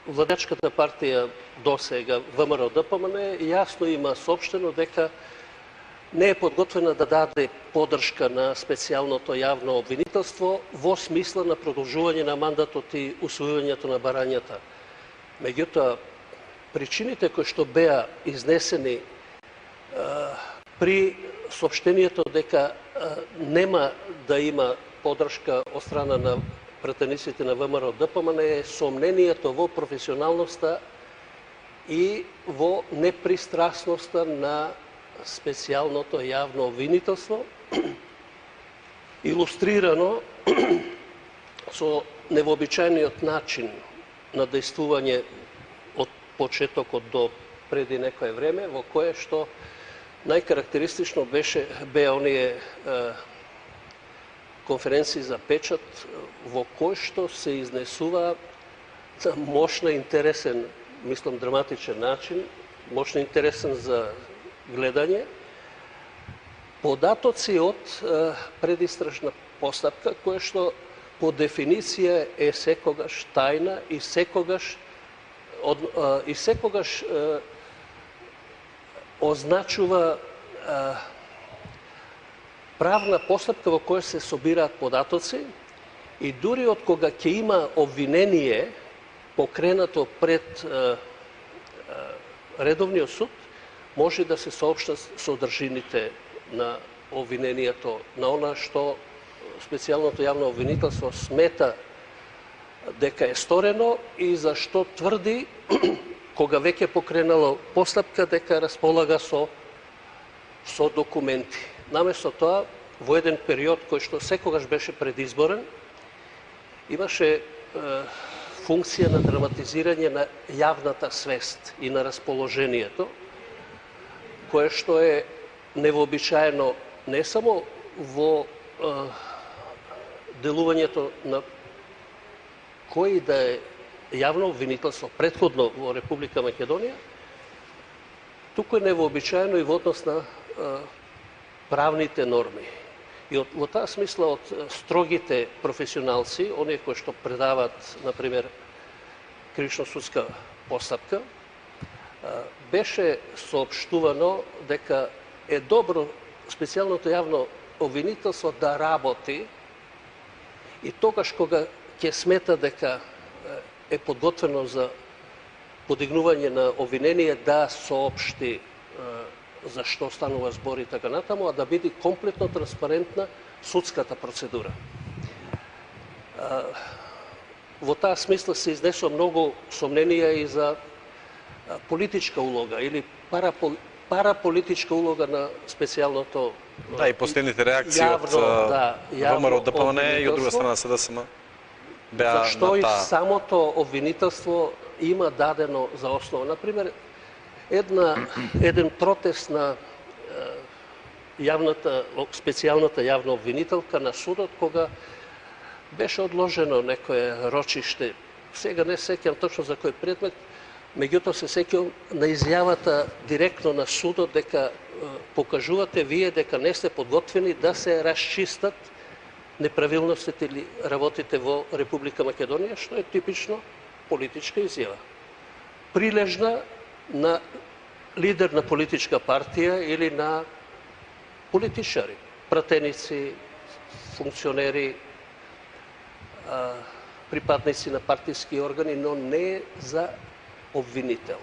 владачката партија досега ВМРО-ДПМН јасно има соопштено дека не е подготвена да даде поддршка на специјалното јавно обвинителство во смисла на продолжување на мандатот и усвојувањето на барањата. Меѓутоа, причините кои што беа изнесени при соопштението дека нема да има поддршка од страна на пратениците на ВМРО-ДПМН е сомнението во професионалноста и во непристрасноста на специјалното јавно обвинителство, илустрирано со невообичајниот начин на дејствување од почетокот до преди некое време, во кое што најкарактеристично беа оние конференции за печат во кој што се изнесува на мощно интересен, мислам драматичен начин, мощно интересен за гледање, податоци од предистражна постапка, која што по дефиниција е секогаш тајна и секогаш означува правна постапка во која се собираат податоци и дури од кога ќе има обвинение покренато пред редовниот суд, може да се соопштат содржините на обвинението, на она што специјалното јавно обвинителство смета дека е сторено и за што тврди, кога веќе покренало постапка, дека располага со документи. Наместо тоа, во еден период кој што секогаш беше предизборен, имаше функција на драматизирање на јавната свест и на расположението, кое што е невообичаено не само во делувањето на кој да е јавно обвинителство претходно во Република Македонија, туку е невообичаено и во однос на правните норми. И во таа смисла од строгите професионалци, оние кои што предават, например, кривично-судска постапка, беше соопштувано дека е добро специјалното јавно обвинителство да работи и тогаш кога ќе смета дека е подготвено за подигнување на обвинение да соопшти за што станува збор и така натаму, а да биде комплетно транспарентна судската процедура. Во таа смисла се изнесува многу сомненија и за политичка улога или параполитичка улога на специјалното Да, и последните реакции од ВМРО-ДПМН и од друга страна СДСМ беа зашто и на таа. самото обвинителство има дадено за основа. Например, еден протест на специјалната јавна обвинителка на судот, кога беше одложено некое рочиште. Сега не сеќам точно за кој предмет, меѓутоа се сеќам на изјавата директно на судот дека покажувате вие дека не сте подготвени да се расчистат неправилностите или работите во Република Македонија, што е типично политичка изјава. Прилежна на лидер на политичка партија или на политичари, пратеници, функционери, припадници на партиски органи, но не за обвинител.